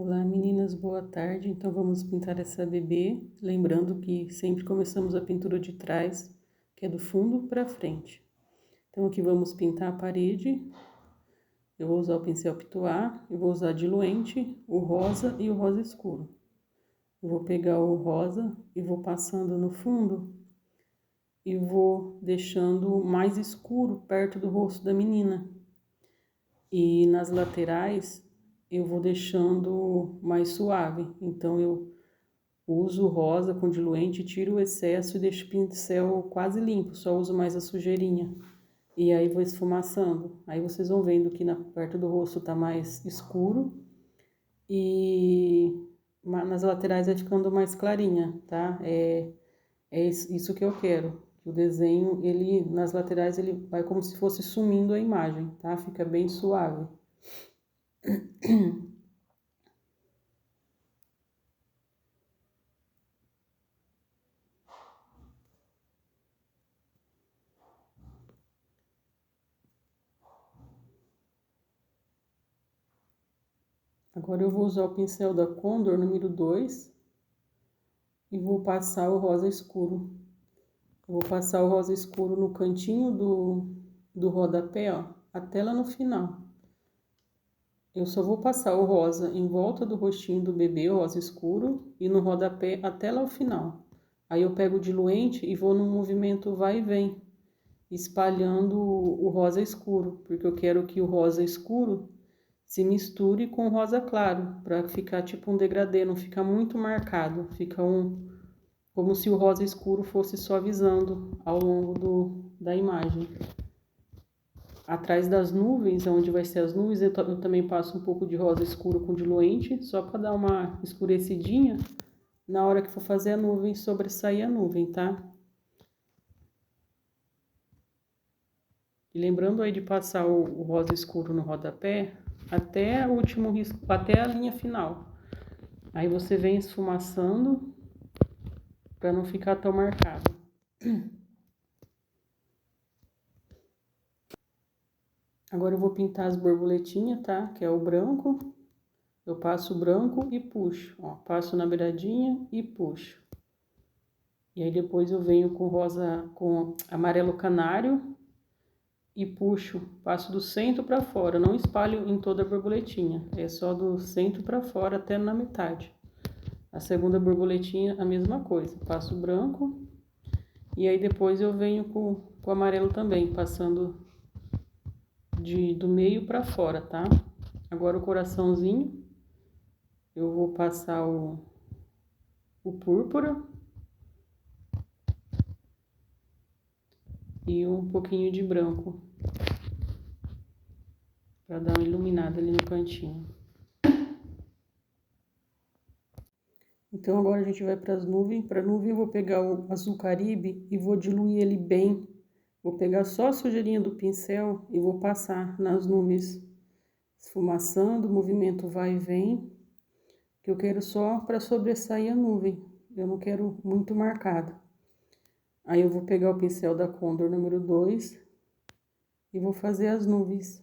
Olá meninas, boa tarde. Então vamos pintar essa bebê, lembrando que sempre começamos a pintura de trás, que é do fundo para frente. Então aqui vamos pintar a parede. Eu vou usar o pincel Pituá, eu vou usar diluente, o rosa e o rosa escuro. Eu vou pegar o rosa e vou passando no fundo e vou deixando mais escuro perto do rosto da menina. E nas laterais eu vou deixando mais suave. Então eu uso rosa com diluente, tiro o excesso e deixo o pincel quase limpo, só uso mais a sujeirinha. E aí vou esfumaçando. Aí vocês vão vendo que perto do rosto tá mais escuro e nas laterais vai ficando mais clarinha, tá? É isso que eu quero. O desenho, ele nas laterais ele vai como se fosse sumindo a imagem, tá? Fica bem suave. Agora eu vou usar o pincel da Condor número 2 e vou passar o rosa escuro. Eu vou passar o rosa escuro no cantinho do rodapé, ó, até lá no final. Eu só vou passar o rosa em volta do rostinho do bebê, o rosa escuro, e no rodapé até lá o final. Aí eu pego o diluente e vou num movimento vai e vem, espalhando o rosa escuro, porque eu quero que o rosa escuro se misture com o rosa claro, para ficar tipo um degradê, não fica muito marcado, fica como se o rosa escuro fosse suavizando ao longo da imagem. Atrás das nuvens, onde vai ser as nuvens, eu também passo um pouco de rosa escuro com diluente, só para dar uma escurecidinha na hora que for fazer a nuvem, sobressair a nuvem, tá? E lembrando aí de passar o rosa escuro no rodapé até o último risco, até a linha final. Aí você vem esfumaçando para não ficar tão marcado. Agora eu vou pintar as borboletinhas, tá? Que é o branco. Eu passo o branco e puxo, ó. Passo na beiradinha e puxo. E aí depois eu venho com rosa, com amarelo canário e puxo. Passo do centro para fora, não espalho em toda a borboletinha. É só do centro para fora até na metade. A segunda borboletinha, a mesma coisa. Passo o branco e aí depois eu venho com o amarelo também, passando do meio para fora, tá? Agora o coraçãozinho, eu vou passar o púrpura e um pouquinho de branco para dar uma iluminada ali no cantinho. Então agora a gente vai para as nuvens. Para a nuvem eu vou pegar o azul caribe e vou diluir ele bem. Vou pegar só a sujeirinha do pincel e vou passar nas nuvens, esfumaçando, o movimento vai e vem, que eu quero só para sobressair a nuvem. Eu não quero muito marcado. Aí eu vou pegar o pincel da Condor número 2 e vou fazer as nuvens.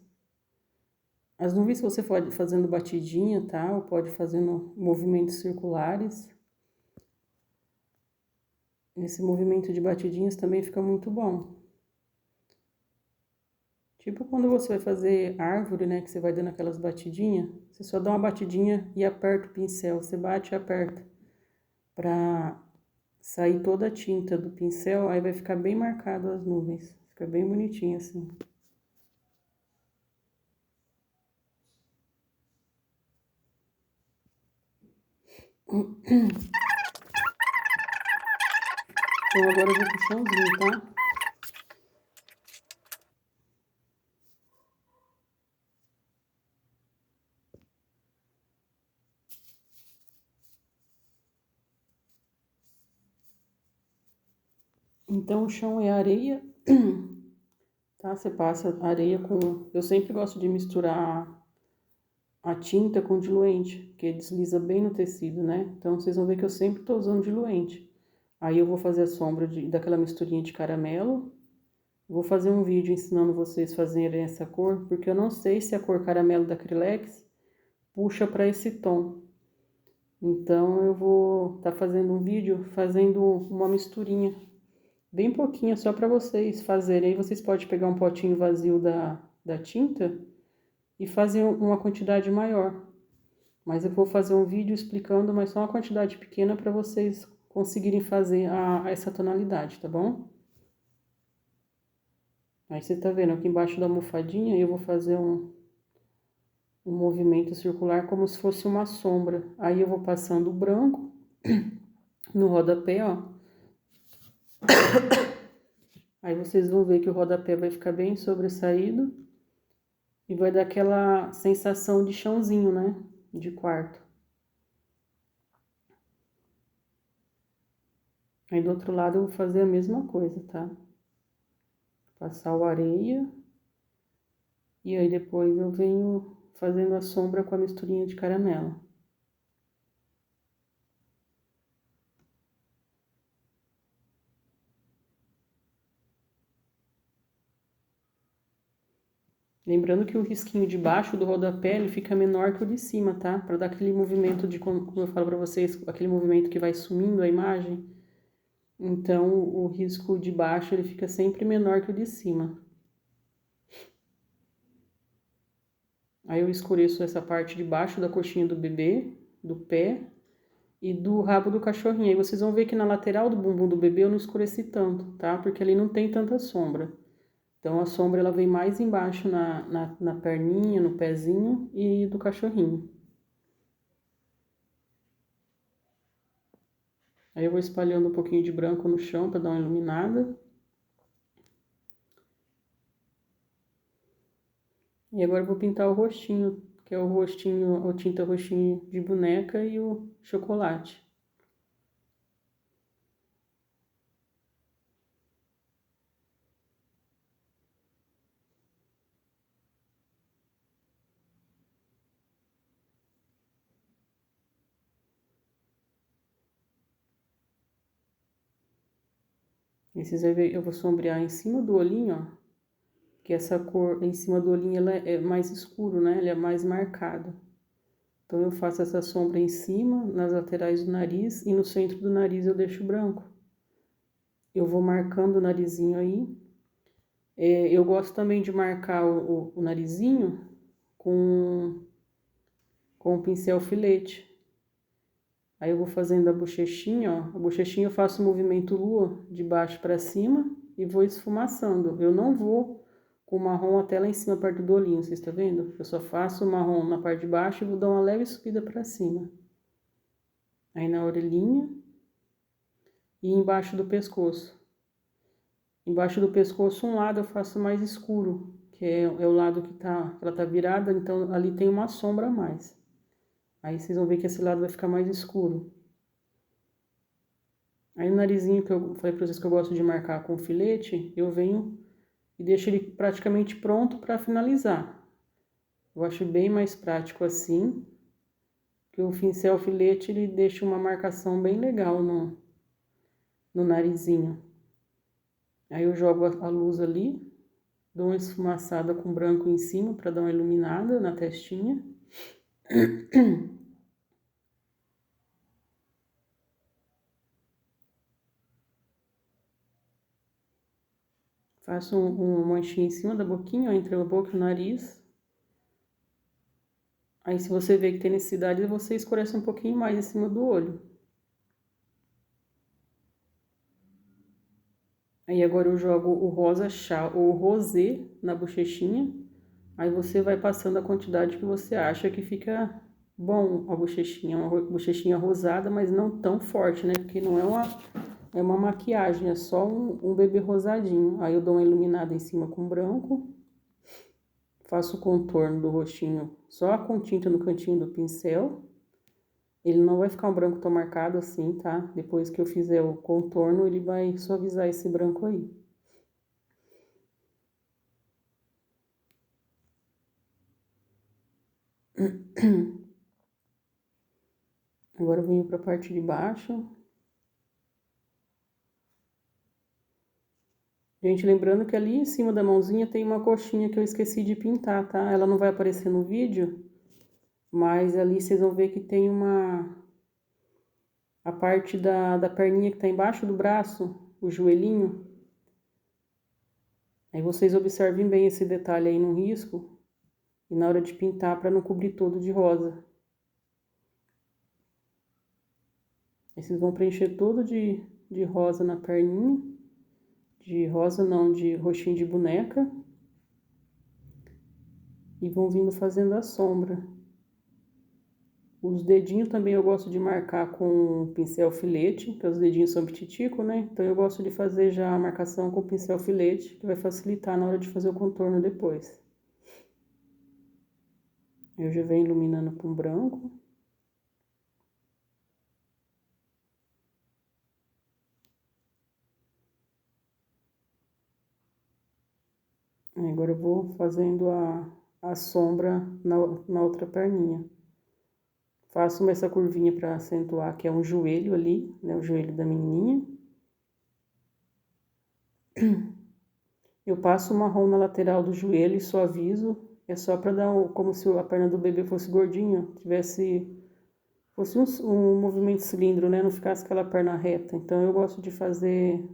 As nuvens você pode fazendo batidinha, tá? Ou pode fazendo movimentos circulares. Esse movimento de batidinhas também fica muito bom. Tipo quando você vai fazer árvore, né? Que você vai dando aquelas batidinhas. Você só dá uma batidinha e aperta o pincel. Você bate e aperta. Pra sair toda a tinta do pincel, aí vai ficar bem marcado as nuvens. Fica bem bonitinho assim. Então agora eu vou pro chãozinho, tá? Então o chão é areia, tá? Você passa areia com... Eu sempre gosto de misturar a tinta com diluente, que desliza bem no tecido, né? Então vocês vão ver que eu sempre tô usando diluente. Aí eu vou fazer a sombra daquela misturinha de caramelo. Vou fazer um vídeo ensinando vocês a fazerem essa cor, porque eu não sei se a cor caramelo da Acrylex puxa para esse tom. Então, eu vou estar fazendo um vídeo, fazendo uma misturinha, bem pouquinha, só para vocês fazerem. Aí vocês podem pegar um potinho vazio da tinta e fazer uma quantidade maior. Mas eu vou fazer um vídeo explicando, mas só uma quantidade pequena para vocês conseguirem fazer essa tonalidade, tá bom? Aí você tá vendo aqui embaixo da almofadinha, eu vou fazer um movimento circular como se fosse uma sombra. Aí eu vou passando o branco no rodapé, ó. Aí vocês vão ver que o rodapé vai ficar bem sobressaído e vai dar aquela sensação de chãozinho, né? De quarto. Aí do outro lado eu vou fazer a mesma coisa, tá? Passar o areia. E aí depois eu venho fazendo a sombra com a misturinha de caramelo. Lembrando que o risquinho de baixo do rodapé ele fica menor que o de cima, tá? Para dar aquele movimento de, como eu falo para vocês, aquele movimento que vai sumindo a imagem. Então o risco de baixo ele fica sempre menor que o de cima. Aí eu escureço essa parte de baixo da coxinha do bebê, do pé e do rabo do cachorrinho. Aí vocês vão ver que na lateral do bumbum do bebê eu não escureci tanto, tá? Porque ali não tem tanta sombra. Então a sombra ela vem mais embaixo na perninha, no pezinho e do cachorrinho. Aí eu vou espalhando um pouquinho de branco no chão para dar uma iluminada. E agora eu vou pintar o rostinho, que é o rostinho, a tinta roxinho de boneca e o chocolate. E vocês vão ver, eu vou sombrear em cima do olhinho, ó. Que essa cor em cima do olhinho ela é mais escuro, né? Ele é mais marcado. Então eu faço essa sombra em cima, nas laterais do nariz e no centro do nariz eu deixo branco. Eu vou marcando o narizinho aí. Eu gosto também de marcar o narizinho com o pincel filete. Aí eu vou fazendo a bochechinha, ó. A bochechinha eu faço o movimento lua de baixo para cima e vou esfumaçando. Eu não vou com o marrom até lá em cima, perto do olhinho, vocês estão vendo? Eu só faço o marrom na parte de baixo e vou dar uma leve subida para cima. Aí na orelhinha e embaixo do pescoço. Embaixo do pescoço, um lado eu faço mais escuro, que é o lado que ela tá virada, então ali tem uma sombra a mais. Aí vocês vão ver que esse lado vai ficar mais escuro. Aí o narizinho que eu falei pra vocês que eu gosto de marcar com filete, eu venho e deixo ele praticamente pronto para finalizar. Eu acho bem mais prático assim, que o pincel filete ele deixa uma marcação bem legal no narizinho. Aí eu jogo a luz ali, dou uma esfumaçada com branco em cima para dar uma iluminada na testinha. Faço uma manchinha em cima da boquinha, ó, entre a boca e o nariz. Aí se você vê que tem necessidade, você escurece um pouquinho mais em cima do olho. Aí agora eu jogo o rosa chá ou rosé na bochechinha. Aí você vai passando a quantidade que você acha que fica bom a bochechinha. Uma bochechinha rosada, mas não tão forte, né? Porque não é uma maquiagem, é só um bebê rosadinho. Aí eu dou uma iluminada em cima com branco. Faço o contorno do rostinho só com tinta no cantinho do pincel. Ele não vai ficar um branco tão marcado assim, tá? Depois que eu fizer o contorno, ele vai suavizar esse branco aí. Agora eu venho pra parte de baixo. Gente, lembrando que ali em cima da mãozinha tem uma coxinha que eu esqueci de pintar, tá? Ela não vai aparecer no vídeo, mas ali vocês vão ver que tem a parte da perninha que tá embaixo do braço, o joelhinho. Aí vocês observem bem esse detalhe aí no risco e na hora de pintar para não cobrir todo de rosa. Aí vocês vão preencher todo de rosa na perninha, de rosa não, de roxinho de boneca. E vão vindo fazendo a sombra. Os dedinhos também eu gosto de marcar com pincel filete, que os dedinhos são pititicos, né? Então eu gosto de fazer já a marcação com pincel filete, que vai facilitar na hora de fazer o contorno depois. Eu já venho iluminando com branco. Agora eu vou fazendo a sombra na outra perninha. Faço essa curvinha para acentuar que é um joelho ali, né? O joelho da menininha. Eu passo o marrom na lateral do joelho e suavizo. É só para dar como se a perna do bebê fosse gordinha, fosse um movimento cilindro, né? Não ficasse aquela perna reta. Então eu gosto de fazer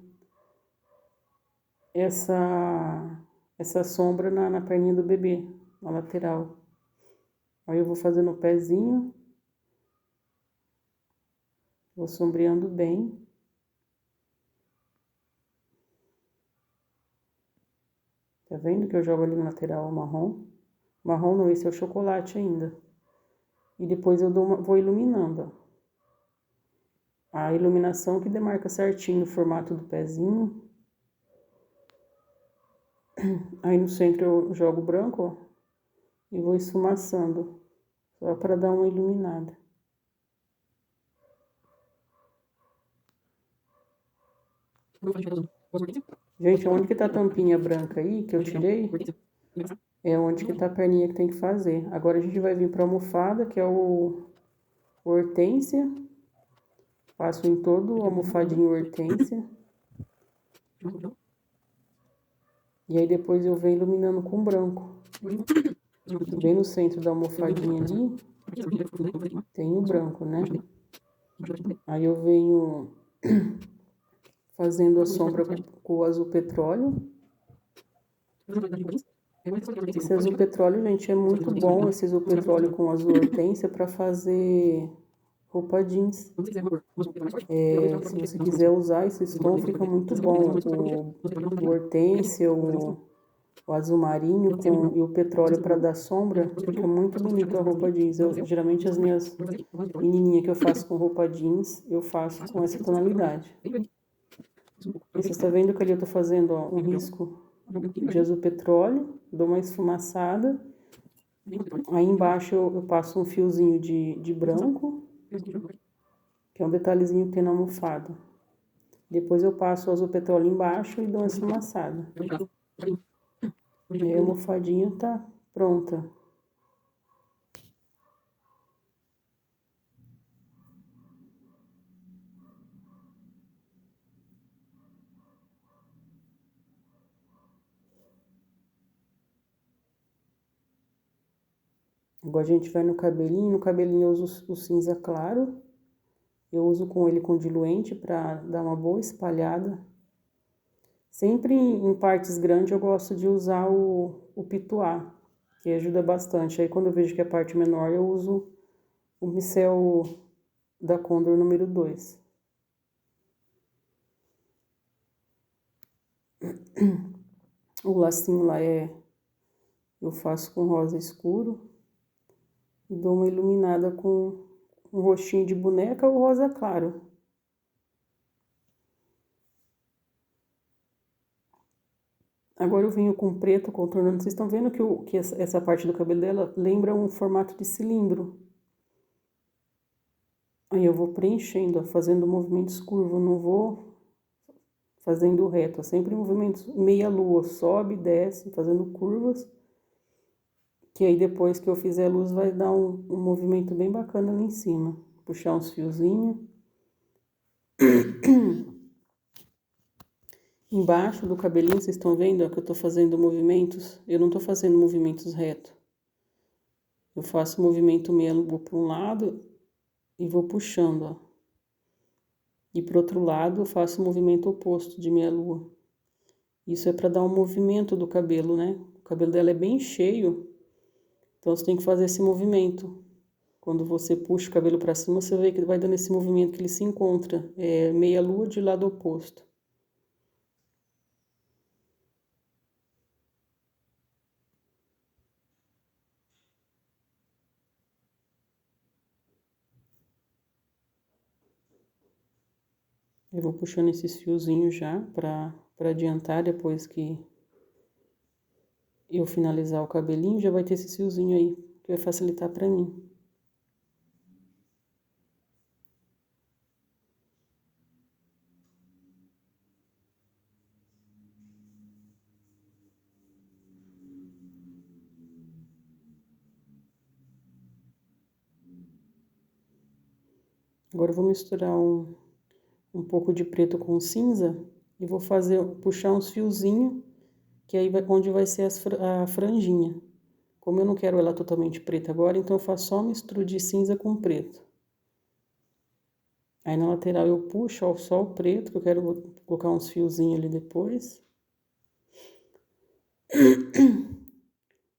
essa sombra na perninha do bebê, na lateral. Aí eu vou fazendo o pezinho. Vou sombreando bem. Tá vendo que eu jogo ali na lateral o marrom? Marrom não, esse é o chocolate ainda. E depois eu vou iluminando, ó. A iluminação que demarca certinho o formato do pezinho. Aí no centro eu jogo branco, ó. E vou esfumaçando. Só para dar uma iluminada. Gente, onde que tá a tampinha branca aí, que eu tirei, é onde que tá a perninha que tem que fazer. Agora a gente vai vir pra almofada, que é o hortênsia. Passo em todo o almofadinho hortênsia. E aí depois eu venho iluminando com branco. Bem no centro da almofadinha ali, tem o branco, né? Aí eu venho fazendo a sombra com o azul petróleo. Esse azul petróleo, gente, é muito bom, esse azul petróleo com azul hortênsia para fazer roupa jeans. Se você quiser usar esse tom, fica muito bom. O hortênsia, o azul marinho e o petróleo para dar sombra, fica muito bonito a roupa jeans. Geralmente as minhas menininhas que eu faço com roupa jeans, eu faço com essa tonalidade. E você está vendo que ali eu tô fazendo, ó, um risco de azul petróleo, dou uma esfumaçada. Aí embaixo eu passo um fiozinho de branco, que é um detalhezinho que tem na almofada. Depois eu passo o azul petróleo embaixo e dou uma esfumaçada. E aí a almofadinha tá pronta. Agora a gente vai no cabelinho eu uso o cinza claro. Eu uso com ele com diluente para dar uma boa espalhada. Sempre em partes grandes eu gosto de usar o pituá, que ajuda bastante. Aí quando eu vejo que é parte menor eu uso o pincel da Condor número 2. O lacinho lá eu faço com rosa escuro e dou uma iluminada com um roxinho de boneca ou rosa claro. Agora eu venho com preto contornando. Vocês estão vendo que essa parte do cabelo dela lembra um formato de cilindro. Aí eu vou preenchendo, ó, fazendo movimentos curvos, não vou fazendo reto, ó, sempre movimentos meia lua, sobe, desce, fazendo curvas. Que aí depois que eu fizer a luz vai dar um movimento bem bacana ali em cima. Puxar uns fiozinhos. Embaixo do cabelinho, vocês estão vendo, ó, que eu tô fazendo movimentos? Eu não tô fazendo movimentos retos. Eu faço movimento meia lua para um lado e vou puxando, ó. E pro outro lado eu faço o movimento oposto de meia-lua. Isso é para dar um movimento do cabelo, né? O cabelo dela é bem cheio, então você tem que fazer esse movimento. Quando você puxa o cabelo para cima, você vê que vai dando esse movimento que ele se encontra. É meia-lua de lado oposto. Eu vou puxando esses fiozinhos já para adiantar depois que eu finalizar o cabelinho, já vai ter esse fiozinho aí, que vai facilitar para mim. Agora eu vou misturar um pouco de preto com cinza e vou puxar uns fiozinhos, que aí onde vai ser a franjinha. Como eu não quero ela totalmente preta agora, então eu faço só uma mistura de cinza com preto. Aí na lateral eu puxo ó, só o preto, que eu quero colocar uns fiozinhos ali depois.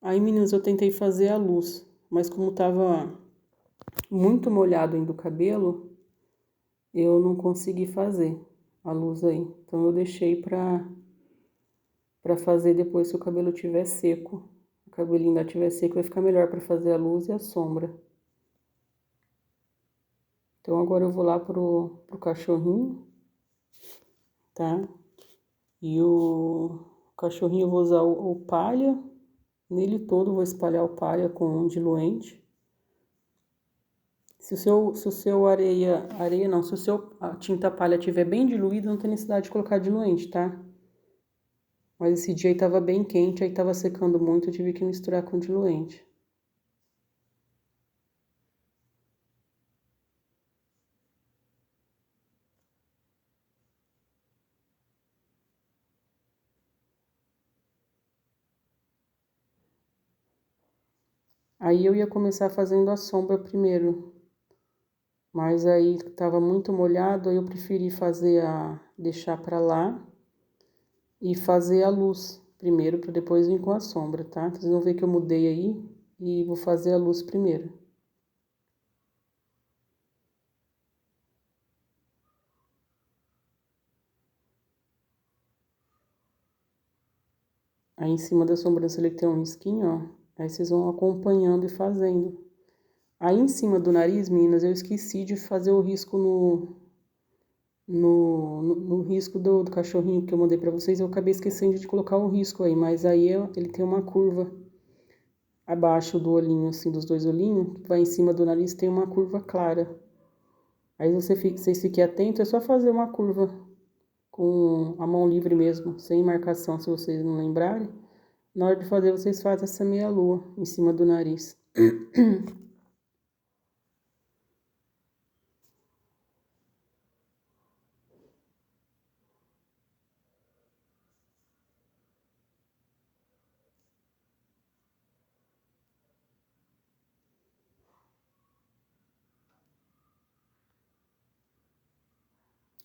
Aí, meninas, eu tentei fazer a luz, mas como tava muito molhado ainda o cabelo, eu não consegui fazer a luz aí. Então eu deixei pra fazer depois que o cabelo tiver seco. O cabelinho ainda tiver seco, vai ficar melhor pra fazer a luz e a sombra. Então agora eu vou lá pro cachorrinho, tá? E o cachorrinho eu vou usar o palha, nele todo eu vou espalhar o palha com diluente. Se o seu areia não, se o seu a tinta palha estiver bem diluída, não tem necessidade de colocar diluente, tá? Mas esse dia aí tava bem quente, aí tava secando muito, eu tive que misturar com diluente. Aí eu ia começar fazendo a sombra primeiro, mas aí tava muito molhado, aí eu preferi deixar pra lá e fazer a luz primeiro, para depois vir com a sombra, tá? Vocês vão ver que eu mudei aí e vou fazer a luz primeiro. Aí em cima da sobrancelha que tem um risquinho, ó, aí vocês vão acompanhando e fazendo. Aí em cima do nariz, meninas, eu esqueci de fazer o risco no risco do cachorrinho que eu mandei pra vocês, eu acabei esquecendo de colocar o risco aí, mas aí ele tem uma curva abaixo do olhinho, assim, dos dois olhinhos, que vai em cima do nariz, tem uma curva clara. Aí vocês fiquem atentos, é só fazer uma curva com a mão livre mesmo, sem marcação, se vocês não lembrarem. Na hora de fazer, vocês fazem essa meia-lua em cima do nariz.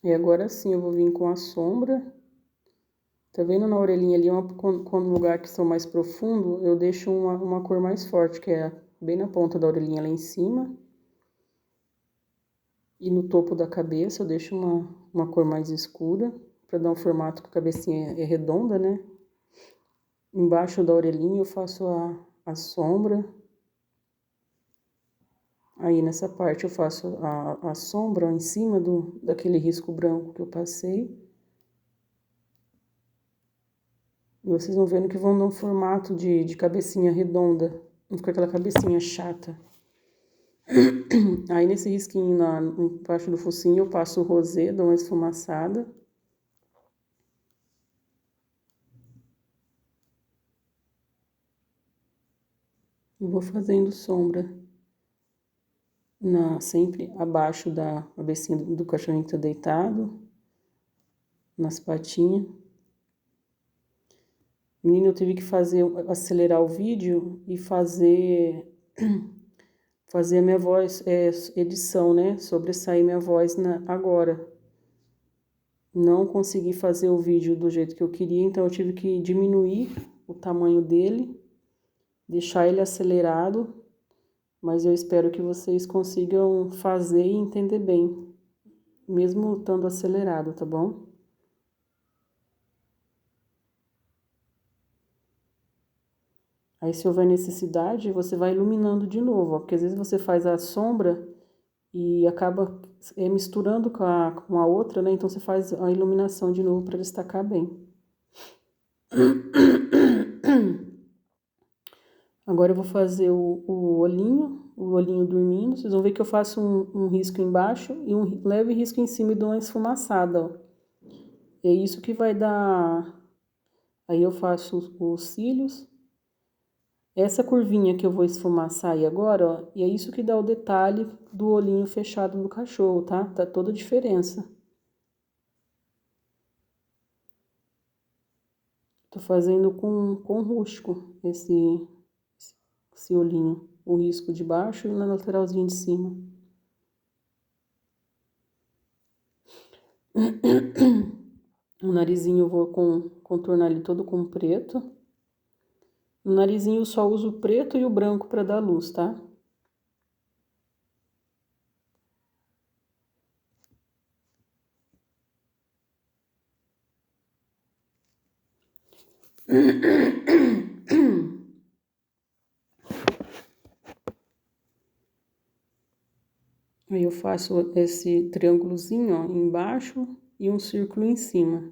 E agora sim, eu vou vir com a sombra. Tá vendo na orelhinha ali, quando no lugar que são mais profundo, eu deixo uma cor mais forte, que é bem na ponta da orelhinha lá em cima. E no topo da cabeça eu deixo uma cor mais escura, para dar um formato que a cabecinha é redonda, né? Embaixo da orelhinha eu faço a sombra. Aí nessa parte eu faço a sombra em cima daquele risco branco que eu passei. E vocês vão vendo que vão dar um formato de cabecinha redonda, não fica aquela cabecinha chata. Aí nesse risquinho embaixo do focinho eu passo o rosé, dou uma esfumaçada. E vou fazendo sombra sempre abaixo da cabecinha do cachorrinho que tá deitado, nas patinhas. Menina, eu tive que acelerar o vídeo e fazer a minha voz, edição, né? Sobressair minha voz agora. não consegui fazer o vídeo do jeito que eu queria, então eu tive que diminuir o tamanho dele, deixar ele acelerado, mas eu espero que vocês consigam fazer e entender bem, mesmo estando acelerado, tá bom? Aí, se houver necessidade, você vai iluminando de novo, ó, porque às vezes você faz a sombra e acaba misturando com a outra, né? Então, você faz a iluminação de novo para destacar bem. Agora eu vou fazer o olhinho dormindo. Vocês vão ver que eu faço um risco embaixo e um leve risco em cima e dou uma esfumaçada, ó. É isso que vai dar... Aí eu faço os cílios. Essa curvinha que eu vou esfumaçar aí agora, ó, e é isso que dá o detalhe do olhinho fechado do cachorro, tá? Tá toda a diferença. Tô fazendo com rústico esse olhinho. O risco de baixo e na lateralzinha de cima. O narizinho eu vou contornar ele todo com preto. No narizinho eu só uso o preto e o branco para dar luz, tá? Aí eu faço esse triângulozinho, ó, embaixo e um círculo em cima.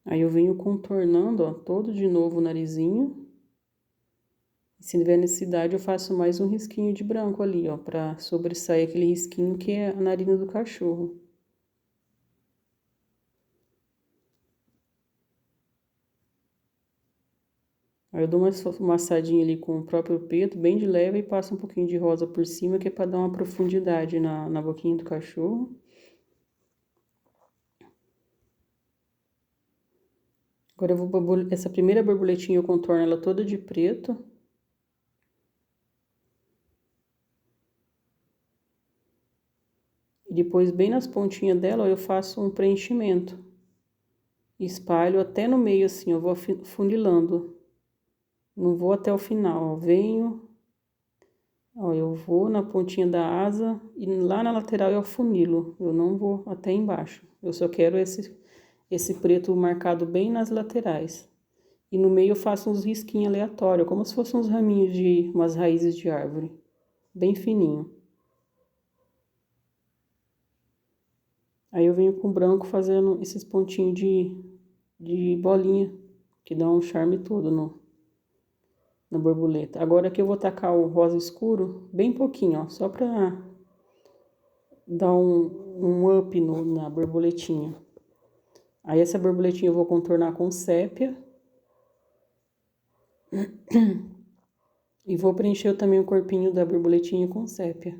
Aí eu venho contornando, ó, todo de novo o narizinho. E se tiver necessidade, eu faço mais um risquinho de branco ali, ó, pra sobressair aquele risquinho que é a narina do cachorro. Aí eu dou uma massadinha ali com o próprio preto, bem de leve, e passo um pouquinho de rosa por cima, que é pra dar uma profundidade na boquinha do cachorro. Agora eu vou... Essa primeira borboletinha eu contorno ela toda de preto. E depois, bem nas pontinhas dela, eu faço um preenchimento. Espalho até no meio, assim, eu vou funilando. Não vou até o final, ó. Venho, ó, eu vou na pontinha da asa e lá na lateral eu afunilo. Eu não vou até embaixo. Eu só quero esse preto marcado bem nas laterais. E no meio eu faço uns risquinhos aleatórios, como se fossem uns raminhos de umas raízes de árvore. Bem fininho. Aí eu venho com branco fazendo esses pontinhos de bolinha, que dá um charme todo na borboleta. Agora aqui eu vou tacar o rosa escuro, bem pouquinho, ó, só pra dar um up na borboletinha. Aí essa borboletinha eu vou contornar com sépia. E vou preencher também o corpinho da borboletinha com sépia.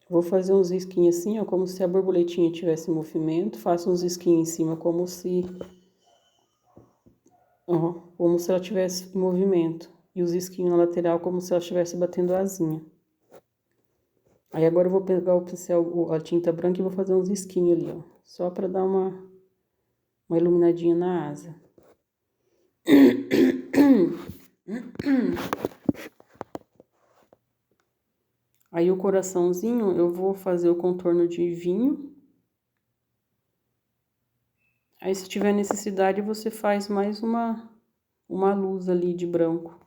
Vou fazer uns risquinhos assim, ó, como se a borboletinha tivesse movimento. Faço uns risquinhos em cima, como se ela tivesse em movimento. E os risquinhos na lateral, como se ela estivesse batendo asinha. Aí agora eu vou pegar o pincel, a tinta branca e vou fazer uns risquinhos ali, ó. Só pra dar uma iluminadinha na asa. Aí o coraçãozinho eu vou fazer o contorno de vinho. Aí se tiver necessidade você faz mais uma luz ali de branco.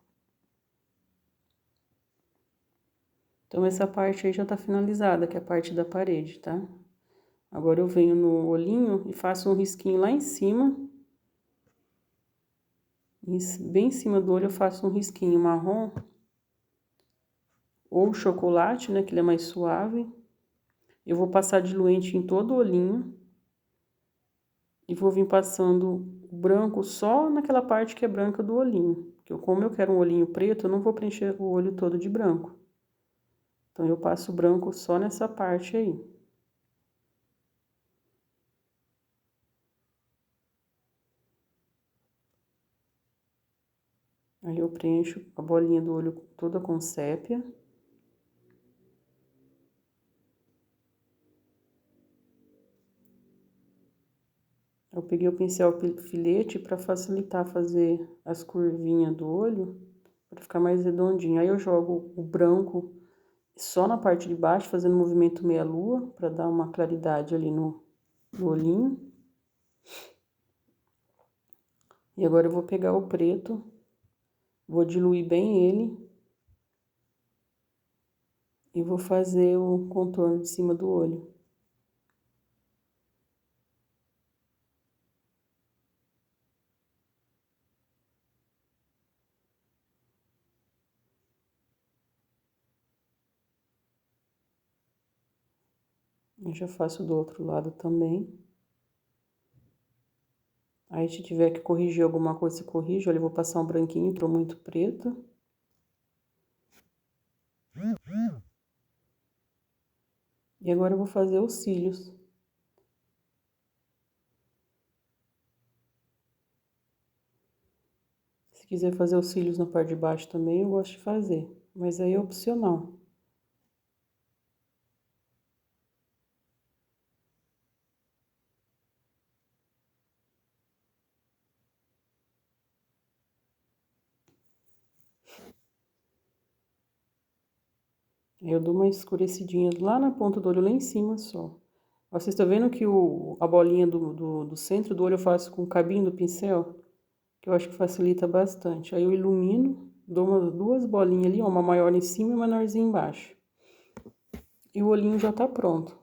Então essa parte aí já tá finalizada, que é a parte da parede, tá? Agora eu venho no olhinho e faço um risquinho lá em cima. Bem em cima do olho eu faço um risquinho marrom. Ou chocolate, né, que ele é mais suave. Eu vou passar diluente em todo o olhinho. E vou vir passando o branco só naquela parte que é branca do olhinho. Como eu quero um olhinho preto, eu não vou preencher o olho todo de branco. Então, eu passo o branco só nessa parte aí. Aí eu preencho a bolinha do olho toda com sépia. Eu peguei o pincel filete para facilitar fazer as curvinhas do olho, para ficar mais redondinho. Aí eu jogo o branco só na parte de baixo, fazendo movimento meia-lua, para dar uma claridade ali no olhinho. E agora eu vou pegar o preto, vou diluir bem ele e vou fazer o contorno de cima do olho. Eu já faço do outro lado também. Aí se tiver que corrigir alguma coisa, você corrige. Olha, eu vou passar um branquinho para muito preto. E agora eu vou fazer os cílios. Se quiser fazer os cílios na parte de baixo também, eu gosto de fazer. Mas aí é opcional. Eu dou uma escurecidinha lá na ponta do olho, lá em cima só. Ó, vocês estão vendo que a bolinha do centro do olho eu faço com o cabinho do pincel? Que eu acho que facilita bastante. Aí eu ilumino, dou umas duas bolinhas ali, ó, uma maior em cima e uma menorzinha embaixo. E o olhinho já tá pronto.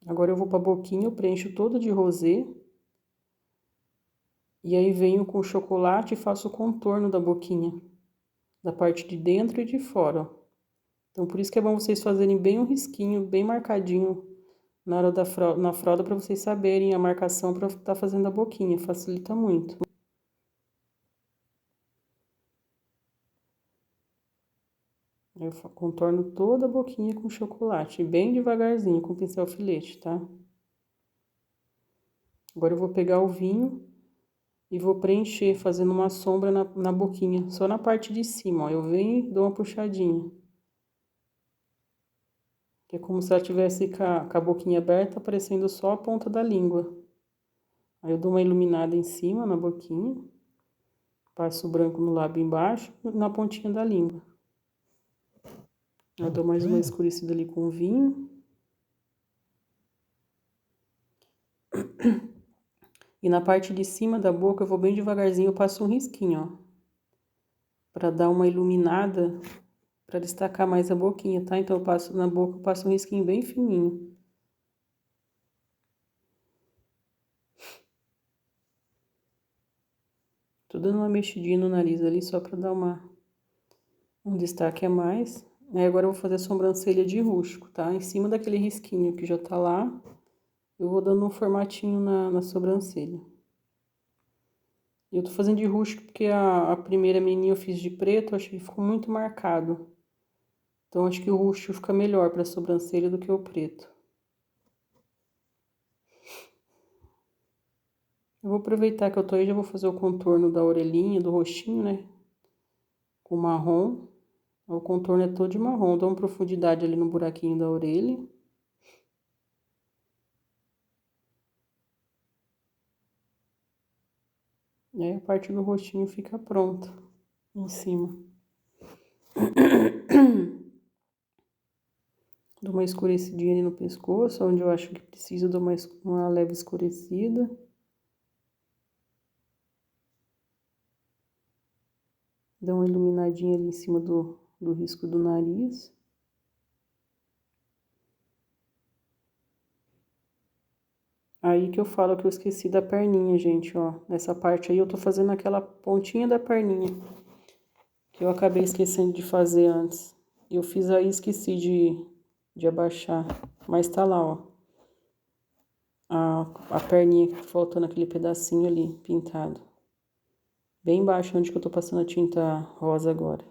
Agora eu vou pra boquinha, eu preencho toda de rosê. E aí venho com o chocolate e faço o contorno da boquinha. Da parte de dentro e de fora, ó. Então por isso que é bom vocês fazerem bem um risquinho, bem marcadinho na hora na fralda para vocês saberem a marcação para estar fazendo a boquinha, facilita muito. Eu contorno toda a boquinha com chocolate, bem devagarzinho, com pincel filete, tá? Agora eu vou pegar o vinho e vou preencher, fazendo uma sombra na boquinha, só na parte de cima, ó. Eu venho e dou uma puxadinha. Que é como se ela tivesse com a boquinha aberta, aparecendo só a ponta da língua. Aí eu dou uma iluminada em cima, na boquinha. Passo o branco no lábio embaixo e na pontinha da língua. Eu dou mais uma escurecida ali com vinho. E na parte de cima da boca eu vou bem devagarzinho, eu passo um risquinho, ó. Pra dar uma iluminada, pra destacar mais a boquinha, tá? Então eu passo na boca, eu passo um risquinho bem fininho. Tô dando uma mexidinha no nariz ali, só pra dar um destaque a mais. Aí agora eu vou fazer a sobrancelha de rústico, tá? Em cima daquele risquinho que já tá lá, eu vou dando um formatinho na sobrancelha. Eu tô fazendo de rústico porque a primeira menininha eu fiz de preto, eu achei que ficou muito marcado. Então acho que o rústico fica melhor pra sobrancelha do que o preto. Eu vou aproveitar que eu tô aí, já vou fazer o contorno da orelhinha, do rostinho, né? Com marrom. O contorno é todo de marrom, dá uma profundidade ali no buraquinho da orelha. E aí a parte do rostinho fica pronta, em cima. Dou uma escurecidinha ali no pescoço, onde eu acho que precisa, dou uma leve escurecida. Dá uma iluminadinha ali em cima do risco do nariz. Aí que eu falo que eu esqueci da perninha, gente, ó. Nessa parte aí eu tô fazendo aquela pontinha da perninha, que eu acabei esquecendo de fazer antes. Eu fiz aí e esqueci de abaixar, mas tá lá, ó. A perninha que tá faltando aquele pedacinho ali, pintado. Bem embaixo, onde que eu tô passando a tinta rosa agora.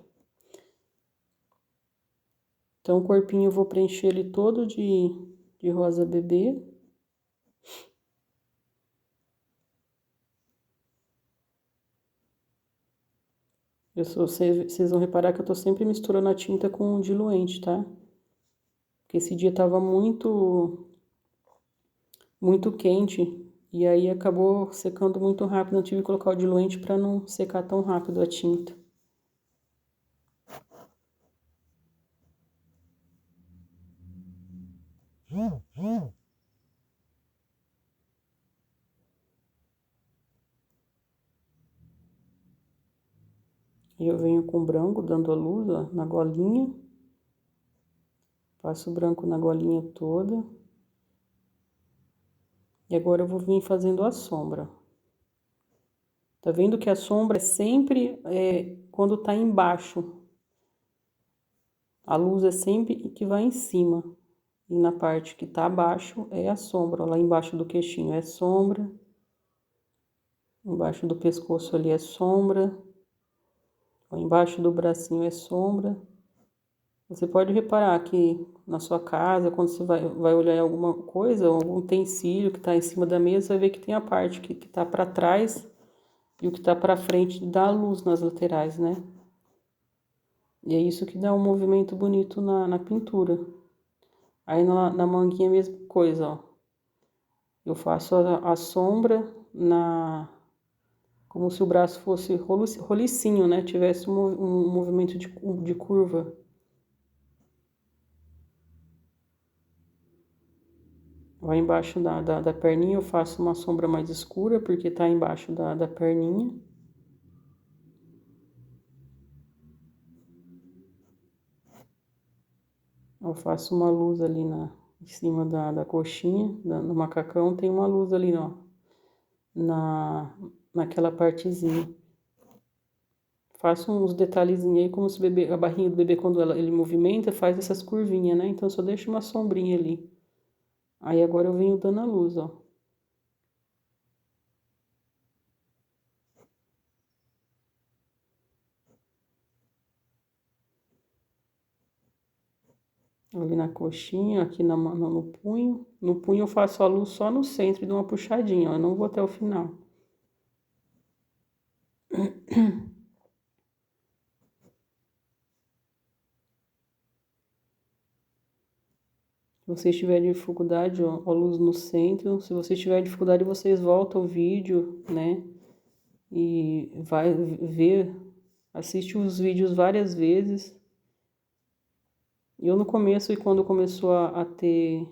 Então, o corpinho eu vou preencher ele todo de rosa bebê. Vocês vão reparar que eu tô sempre misturando a tinta com o diluente, tá? Porque esse dia tava muito quente e aí acabou secando muito rápido. Eu tive que colocar o diluente para não secar tão rápido a tinta. E eu venho com branco, dando a luz, ó, na golinha. Passo o branco na golinha toda. E agora eu vou vir fazendo a sombra. Tá vendo que a sombra é sempre quando tá embaixo. A luz é sempre que vai em cima. E na parte que tá abaixo é a sombra. Lá embaixo do queixinho é sombra. Embaixo do pescoço ali é sombra. Embaixo do bracinho é sombra. Você pode reparar que na sua casa, quando você vai olhar alguma coisa, algum utensílio que está em cima da mesa, vai ver que tem a parte que está para trás e o que está para frente dá luz nas laterais, né? E é isso que dá um movimento bonito na pintura. Aí na manguinha a mesma coisa, ó. Eu faço a sombra como se o braço fosse rolicinho, né? Tivesse um movimento de curva. Lá embaixo da perninha eu faço uma sombra mais escura, porque tá embaixo da perninha. Eu faço uma luz ali em cima da coxinha, no macacão tem uma luz ali, ó, naquela partezinha. Faço uns detalhezinhos aí, como se a barrinha do bebê, quando ele movimenta, faz essas curvinhas, né? Então eu só deixo uma sombrinha ali. Aí agora eu venho dando a luz, ó. Ali na coxinha, aqui no punho. No punho eu faço a luz só no centro e dou uma puxadinha, ó. Eu não vou até o final. Se vocês tiverem dificuldade, ó, a luz no centro. Se vocês tiverem dificuldade, vocês voltam o vídeo, né? E vai ver, assiste os vídeos várias vezes. Eu no começo, e quando começou a ter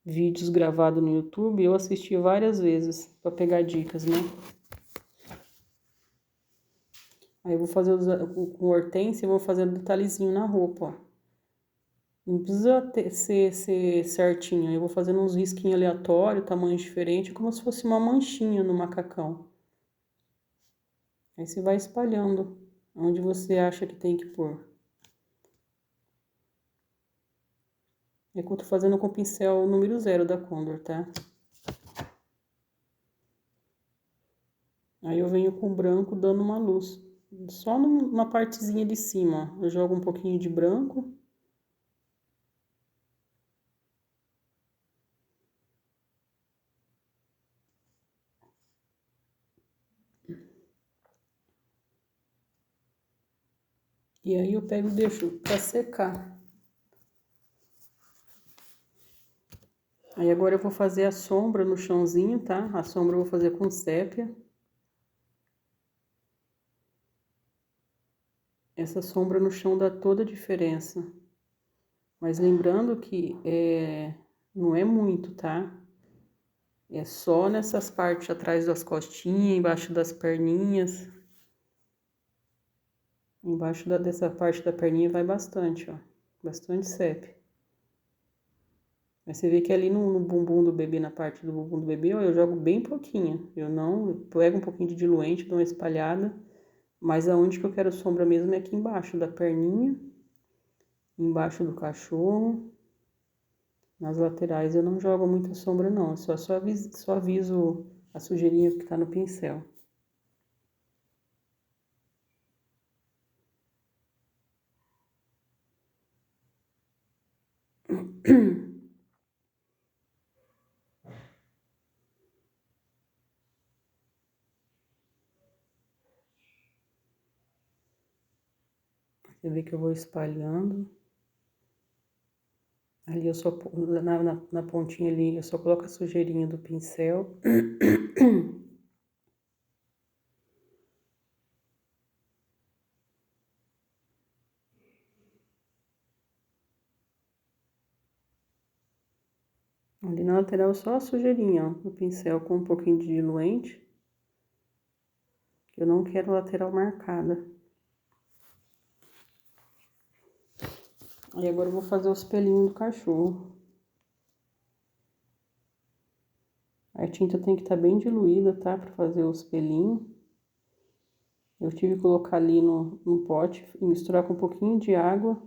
vídeos gravados no YouTube, eu assisti várias vezes para pegar dicas, né? Aí eu vou fazer com hortência, eu vou fazendo detalhezinho na roupa, ó. Não precisa ser certinho. Eu vou fazendo uns risquinhos aleatórios, tamanhos diferentes, como se fosse uma manchinha no macacão. Aí você vai espalhando onde você acha que tem que pôr. É que eu tô fazendo com o pincel número 0 da Condor, tá? Aí eu venho com o branco dando uma luz. Só numa partezinha de cima, ó. Eu jogo um pouquinho de branco. E aí eu pego e deixo pra secar. Aí agora eu vou fazer a sombra no chãozinho, tá? A sombra eu vou fazer com sépia. Essa sombra no chão dá toda a diferença. Mas lembrando que não é muito, tá? É só nessas partes atrás das costinhas, embaixo das perninhas. Embaixo dessa parte da perninha vai bastante, ó. Bastante sépia. Mas você vê que ali no bumbum do bebê, na parte do bumbum do bebê, ó, eu jogo bem pouquinho. Eu pego um pouquinho de diluente, dou uma espalhada. Mas aonde que eu quero sombra mesmo é aqui embaixo da perninha. Embaixo do cachorro. Nas laterais eu não jogo muita sombra não, eu só aviso a sujeirinha que tá no pincel. Você vê que eu vou espalhando. Ali eu só, na pontinha ali, eu só coloco a sujeirinha do pincel. Ali na lateral só a sujeirinha, ó, no pincel com um pouquinho de diluente. Eu não quero lateral marcada. E agora eu vou fazer os pelinhos do cachorro. A tinta tem que estar bem diluída, tá? Pra fazer os pelinhos. Eu tive que colocar ali no pote e misturar com um pouquinho de água.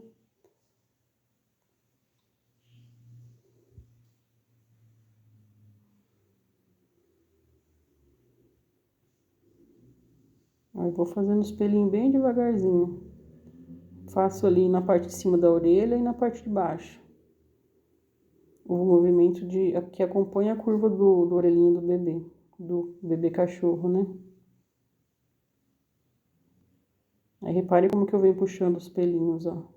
Aí vou fazendo os pelinhos bem devagarzinho. Faço ali na parte de cima da orelha e na parte de baixo. O movimento que acompanha a curva do orelhinho do bebê cachorro, né? Aí repare como que eu venho puxando os pelinhos, ó.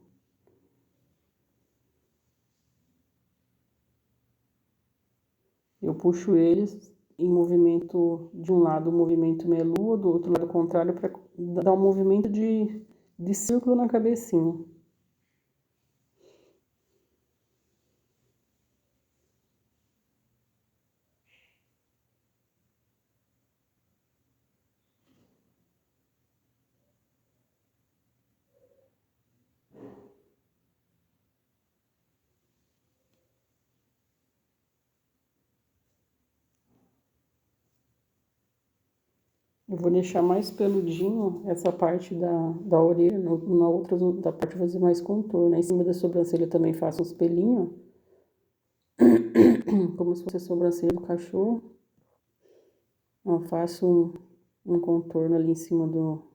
Eu puxo eles em movimento, de um lado o movimento meia lua, do outro lado contrário, para dar um movimento de círculo na cabecinha. Eu vou deixar mais peludinho essa parte da orelha, na outra da parte eu vou fazer mais contorno. Aí, em cima da sobrancelha eu também faço uns pelinhos, como se fosse a sobrancelha do cachorro. Eu faço um contorno ali em cima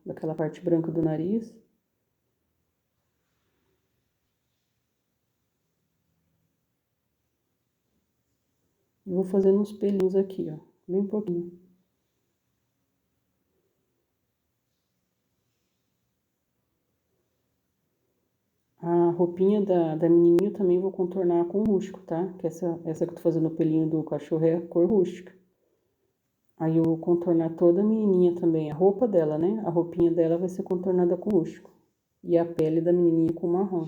daquela parte branca do nariz. E vou fazendo uns pelinhos aqui, ó, bem pouquinho. A roupinha da menininha eu também vou contornar com rústico, tá? Que essa que eu tô fazendo o pelinho do cachorro é a cor rústica. Aí eu vou contornar toda a menininha também, a roupa dela, né? A roupinha dela vai ser contornada com rústico. E a pele da menininha com marrom.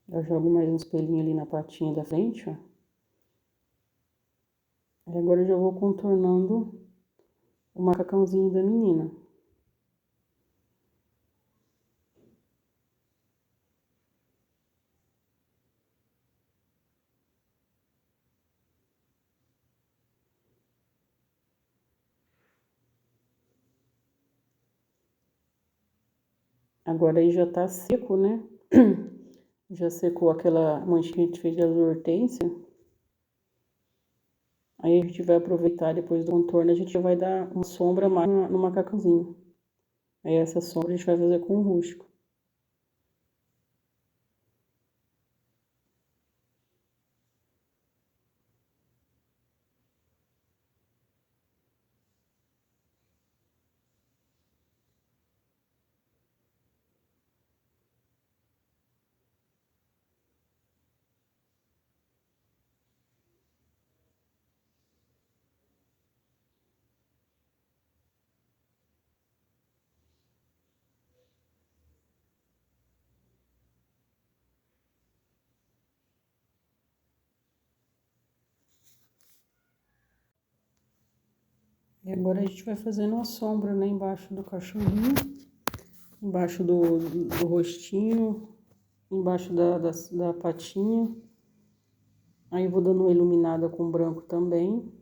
Eu jogo mais uns pelinhos ali na patinha da frente, ó. Aí agora eu já vou contornando o macacãozinho da menina. Agora aí já tá seco, né? Já secou aquela manchinha que a gente fez de advertência. Aí a gente vai aproveitar depois do contorno, a gente já vai dar uma sombra mais no macacãozinho. Aí essa sombra a gente vai fazer com o rústico. E agora a gente vai fazendo uma sombra, né, embaixo do cachorrinho, embaixo do rostinho, embaixo da patinha. Aí eu vou dando uma iluminada com branco também.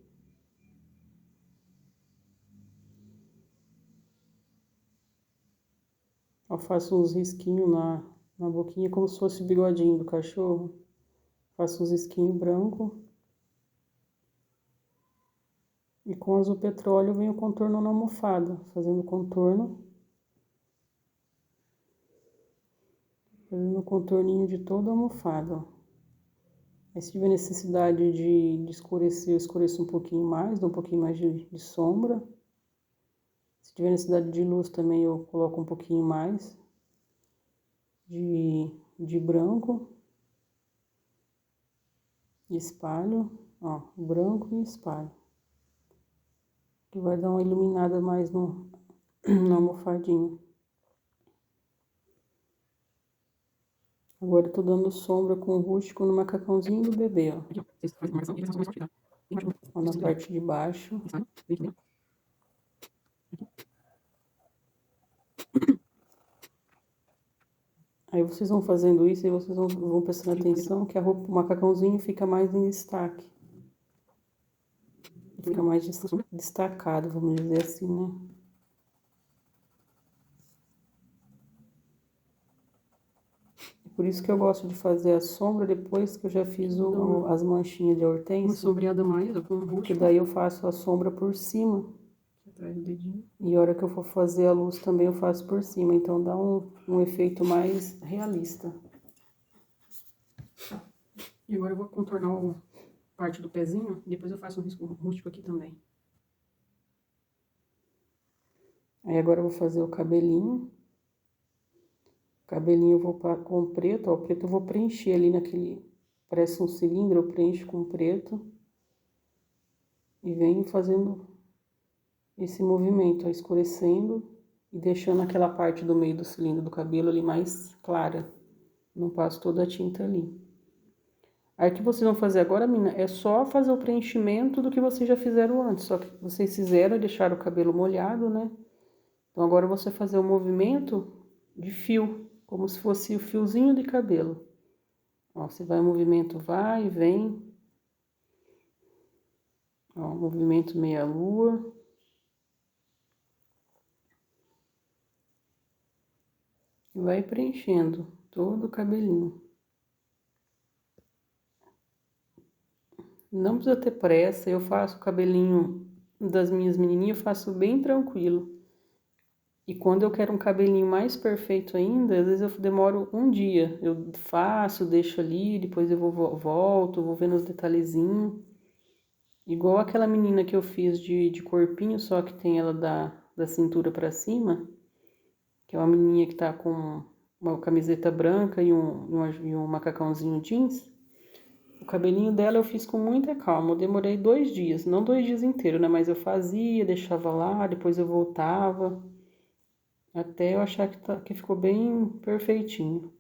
Eu faço uns risquinhos na boquinha, como se fosse o bigodinho do cachorro. Faço uns risquinhos branco. E com azul petróleo eu venho contornando a almofada, fazendo contorno. Fazendo o contorninho de toda a almofada, ó. Aí, se tiver necessidade de escurecer, eu escureço um pouquinho mais, dou um pouquinho mais de sombra. Se tiver necessidade de luz também, eu coloco um pouquinho mais de branco. Espalho, ó, branco e espalho. Que vai dar uma iluminada mais no almofadinho. Agora eu tô dando sombra com o rústico no macacãozinho do bebê, ó. Ó, na parte de baixo. Aí vocês vão fazendo isso e vocês vão prestando atenção que a roupa, o macacãozinho fica mais em destaque. Fica mais destacado, vamos dizer assim, né? Por isso que eu gosto de fazer a sombra depois que eu já fiz as manchinhas de hortênsia. Uma sombreada mais, com o roxo. Que daí eu faço a sombra por cima. Atrás do dedinho. E a hora que eu for fazer a luz também eu faço por cima. Então dá um efeito mais realista. E agora eu vou contornar a parte do pezinho. Depois eu faço um risco rústico aqui também. Aí agora eu vou fazer o cabelinho. O cabelinho eu vou com o preto, ó, o preto eu vou preencher ali naquele, parece um cilindro, eu preencho com preto. E venho fazendo esse movimento, ó, escurecendo e deixando aquela parte do meio do cilindro do cabelo ali mais clara. Não passo toda a tinta ali. Aí o que vocês vão fazer agora, menina, é só fazer o preenchimento do que vocês já fizeram antes. Só que vocês fizeram e deixaram o cabelo molhado, né? Então agora você fazer o movimento de fio, como se fosse o fiozinho de cabelo. Ó, você vai, o movimento vai e vem. Ó, movimento meia-lua. E vai preenchendo todo o cabelinho. Não precisa ter pressa, eu faço o cabelinho das minhas menininhas, eu faço bem tranquilo. E quando eu quero um cabelinho mais perfeito ainda, às vezes eu demoro um dia. Eu faço, deixo ali, depois eu volto, vou vendo os detalhezinhos. Igual aquela menina que eu fiz de corpinho, só que tem ela da cintura pra cima. Que é uma menininha que tá com uma camiseta branca e um macacãozinho jeans. O cabelinho dela eu fiz com muita calma. Eu demorei 2 dias, não 2 dias inteiros, né? Mas eu fazia, deixava lá, depois eu voltava. Até eu achar que ficou bem perfeitinho.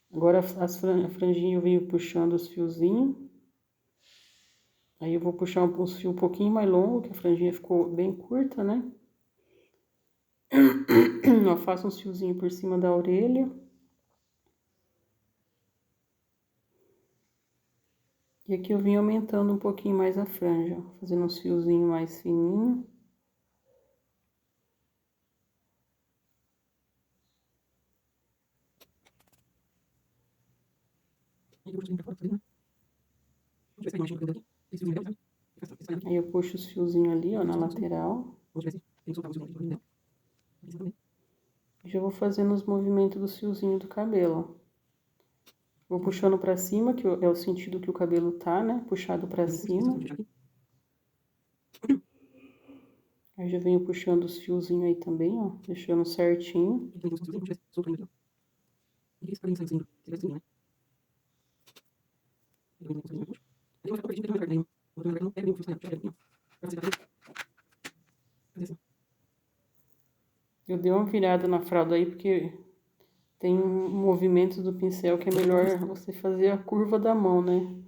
Agora a franjinha eu venho puxando os fiozinhos. Aí eu vou puxar uns fios um pouquinho mais longos, que a franjinha ficou bem curta, né? Eu faço uns fiozinhos por cima da orelha. E aqui eu vim aumentando um pouquinho mais a franja, fazendo uns fiozinhos mais fininhos. Aí eu puxo os fiozinhos ali, ó, na lateral. Já vou fazendo os movimentos dos fiozinhos do cabelo, ó. Vou puxando pra cima, que é o sentido que o cabelo tá, né? Puxado pra cima. Aí já venho puxando os fiozinhos aí também, ó. Deixando certinho. Eu dei uma virada na fralda aí, porque tem um movimento do pincel que é melhor você fazer a curva da mão, né?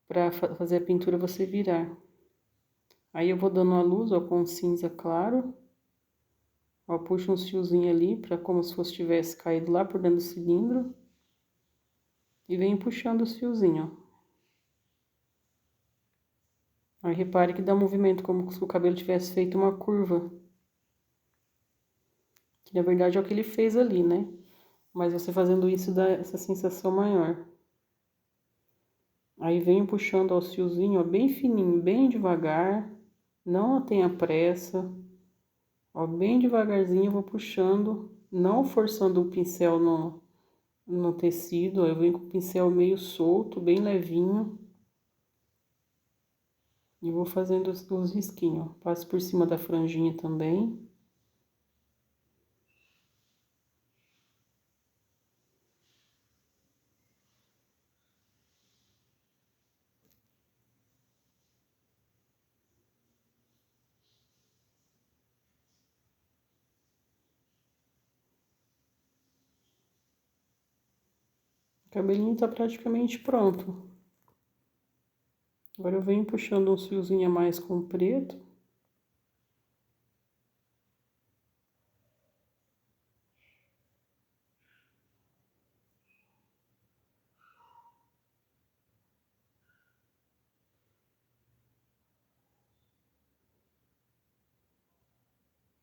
Pra fazer a pintura você virar. Aí eu vou dando a luz, ó, com cinza claro. Ó, puxo uns fiozinhos ali, como se fosse tivesse caído lá por dentro do cilindro. E venho puxando os fiozinhos, ó. Aí repare que dá um movimento como se o cabelo tivesse feito uma curva. Que na verdade é o que ele fez ali, né? Mas você fazendo isso dá essa sensação maior. Aí venho puxando os fiozinhos, ó, bem fininho, bem devagar. Não tenha pressa. Ó, bem devagarzinho eu vou puxando, não forçando o pincel no tecido, ó, eu venho com o pincel meio solto, bem levinho. E vou fazendo os risquinhos, ó. Passo por cima da franjinha também. O cabelinho tá praticamente pronto. Agora eu venho puxando uns fiozinhos a mais com o preto.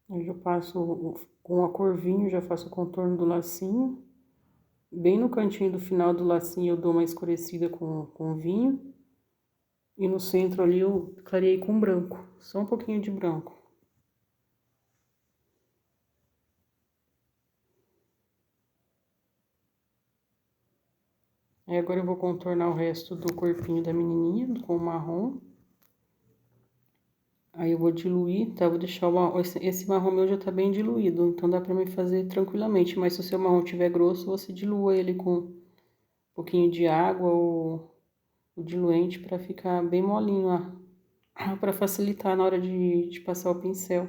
Aí eu passo com a cor vinho, já faço o contorno do lacinho. Bem no cantinho do final do lacinho eu dou uma escurecida com vinho. E no centro ali eu clareei com branco, só um pouquinho de branco. Aí agora eu vou contornar o resto do corpinho da menininha com o marrom. Aí eu vou diluir, tá? Vou deixar esse marrom meu já tá bem diluído, então dá pra mim fazer tranquilamente. Mas se o seu marrom tiver grosso, você dilua ele com um pouquinho de água ou o diluente pra ficar bem molinho lá, pra facilitar na hora de passar o pincel.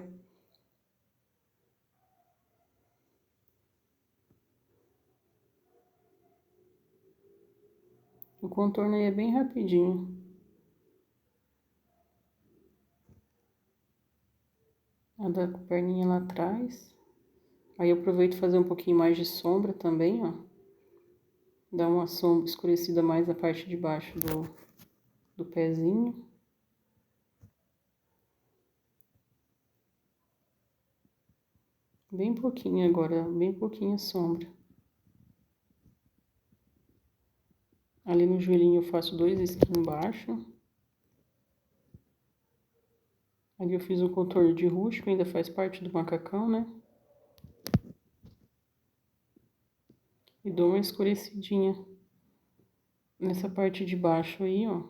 O contorno aí é bem rapidinho. A da perninha lá atrás. Aí eu aproveito fazer um pouquinho mais de sombra também, ó. Dá uma sombra escurecida mais a parte de baixo do pezinho. Bem pouquinho agora, bem pouquinha sombra. Ali no joelhinho eu faço 2 risquinhos embaixo. Ali eu fiz um contorno de rústico, ainda faz parte do macacão, né? E dou uma escurecidinha nessa parte de baixo aí, ó.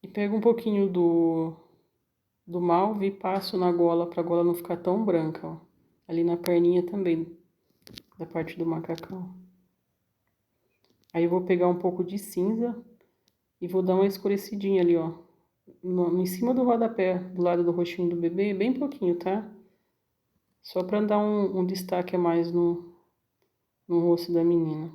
E pego um pouquinho do malve e passo na gola, pra gola não ficar tão branca, ó. Ali na perninha também, da parte do macacão. Aí eu vou pegar um pouco de cinza e vou dar uma escurecidinha ali, ó. Em cima do rodapé, do lado do rostinho do bebê, bem pouquinho, tá? Só pra dar um destaque a mais no rosto da menina.